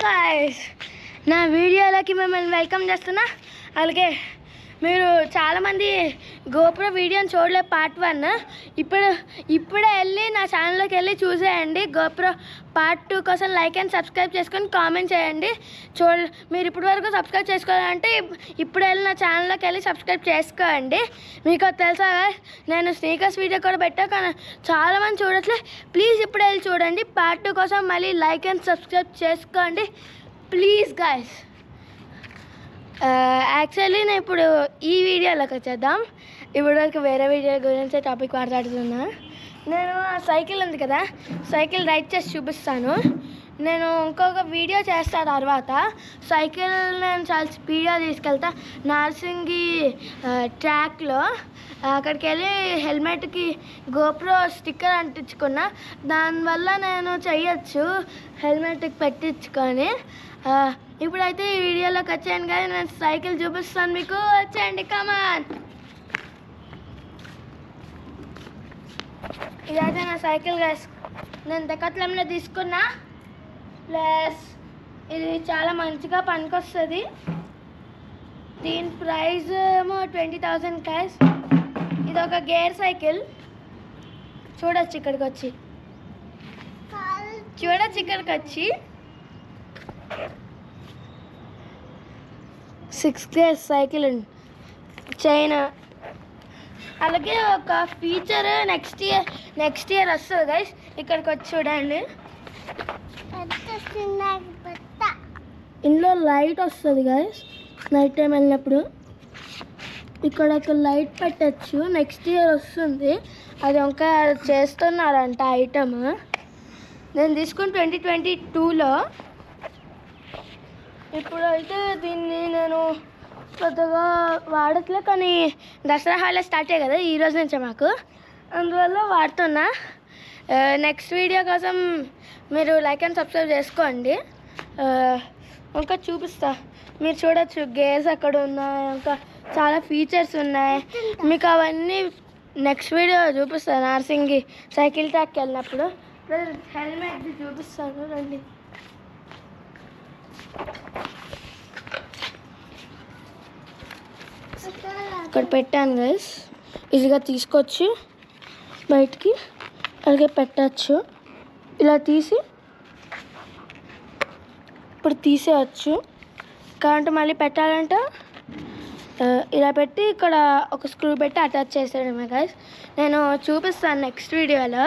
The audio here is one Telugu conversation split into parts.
గాయ్స్, నా వీడియోలోకి మిమ్మల్ని వెల్కమ్ చేస్తున్నా. అలాగే మీరు చాలామంది గోప్రో వీడియోని చూడలే పార్ట్ 1. ఇప్పుడే వెళ్ళి నా ఛానల్లోకి వెళ్ళి చూసేయండి. గోప్రో పార్ట్ 2 కోసం లైక్ అండ్ సబ్స్క్రైబ్ చేసుకొని కామెంట్ చేయండి. మీరు ఇప్పటి వరకు సబ్స్క్రైబ్ చేసుకోవాలంటే ఇప్పుడు వెళ్ళి నా ఛానల్లోకి వెళ్ళి సబ్స్క్రైబ్ చేసుకోండి. మీకు తెలుసా, నేను స్నీకర్స్ వీడియో కూడా పెట్టా, కానీ చాలామంది చూడట్లే. ప్లీజ్ ఇప్పుడు వెళ్ళి చూడండి. పార్ట్ 2 కోసం మళ్ళీ లైక్ అండ్ సబ్స్క్రైబ్ చేసుకోండి ప్లీజ్ గాయ్స్. యాక్చువల్లీ నేను ఇప్పుడు ఈ వీడియోలోకి వచ్చేద్దాం. ఇప్పుడు వరకు వేరే వీడియో గురించి టాపిక్ మాట్లాడుతున్నా. నేను సైకిల్ ఉంది కదా, సైకిల్ రైడ్ చేసి చూపిస్తాను. నేను ఇంకొక వీడియో చేస్తా తర్వాత. సైకిల్ నేను చాలా స్పీడ్గా తీసుకెళ్తా నార్సింగి ట్రాక్లో. అక్కడికి వెళ్ళి హెల్మెట్కి గోప్రో స్టిక్కర్ అంటించుకున్నా. దానివల్ల నేను చెయ్యొచ్చు హెల్మెట్కి పెట్టించుకొని. ఇప్పుడైతే ఈ వీడియోలోకి వచ్చాను కానీ నేను సైకిల్ చూపిస్తాను మీకు. వచ్చేయండి, కమాన్. ఇదైతే నా సైకిల్ గైస్, నేను డెకాథ్లాన్లో తీసుకున్నా. ప్లస్ ఇది చాలా మంచిగా పనికొస్తుంది. దీని ప్రైస్ ఏమో 20,000 గైస్. ఇది ఒక గేర్ సైకిల్. చూడొచ్చు ఇక్కడికి వచ్చి 6 గేర్స్ సైకిల్ చైనా. అలాగే ఒక ఫీచర్ నెక్స్ట్ ఇయర్ వస్తుంది గైస్. ఇక్కడికి వచ్చి చూడండి, ఇందులో లైట్ వస్తుంది గైస్. నైట్ టైం వెళ్ళినప్పుడు ఇక్కడ ఒక లైట్ పెట్టచ్చు. నెక్స్ట్ ఇయర్ వస్తుంది. అది ఇంకా చేస్తున్నారంట ఐటమ్. నేను తీసుకుని 2022లో. ఇప్పుడు అయితే దీన్ని నేను పెద్దగా వాడట్లే, కానీ దసరా హాలిడే స్టార్ట్ అయ్యాయి కదా ఈరోజు నుంచే మాకు, అందువల్ల వాడుతున్నా. నెక్స్ట్ వీడియో కోసం మీరు లైక్ అండ్ సబ్స్క్రైబ్ చేసుకోండి. ఇంకా చూపిస్తా, మీరు చూడొచ్చు గేర్స్ అక్కడ ఉన్నాయి, ఇంకా చాలా ఫీచర్స్ ఉన్నాయి. మీకు అవన్నీ నెక్స్ట్ వీడియో చూపిస్తాను. నార్సింగి సైకిల్ ట్రాక్కి వెళ్ళినప్పుడు హెల్మెట్ చూపిస్తాను రండి. ఇక్కడ పెట్టాను గైస్. ఈజీగా తీసుకొచ్చి బయటికి అలాగే పెట్టచ్చు. ఇలా తీసి ఇప్పుడు తీసేయచ్చు. కావాలంటే మళ్ళీ పెట్టాలంటే ఇలా పెట్టి ఇక్కడ ఒక స్క్రూ పెట్టి అటాచ్ చేసేయడమే గైస్. నేను చూపిస్తాను నెక్స్ట్ వీడియోలో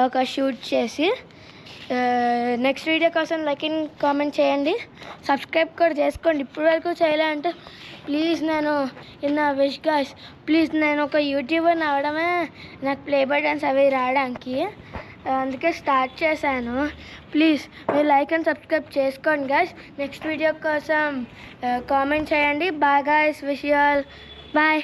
ఒక షూట్ చేసి. నెక్స్ట్ వీడియో కోసం లైక్ అండ్ కామెంట్ చేయండి, సబ్స్క్రైబ్ కూడా చేసుకోండి. ఇప్పటి వరకు చేయాలంటే ప్లీజ్, నేను నా విష్ గాయ్స్. ప్లీజ్, నేను ఒక యూట్యూబర్ని అవ్వడమే నాకు ప్లే బటన్స్ అవి రావడానికి, అందుకే స్టార్ట్ చేశాను. ప్లీజ్ మీరు లైక్ అండ్ సబ్స్క్రైబ్ చేసుకోండి గాయ్స్. నెక్స్ట్ వీడియో కోసం కామెంట్ చేయండి. Bye guys, wish you all, bye.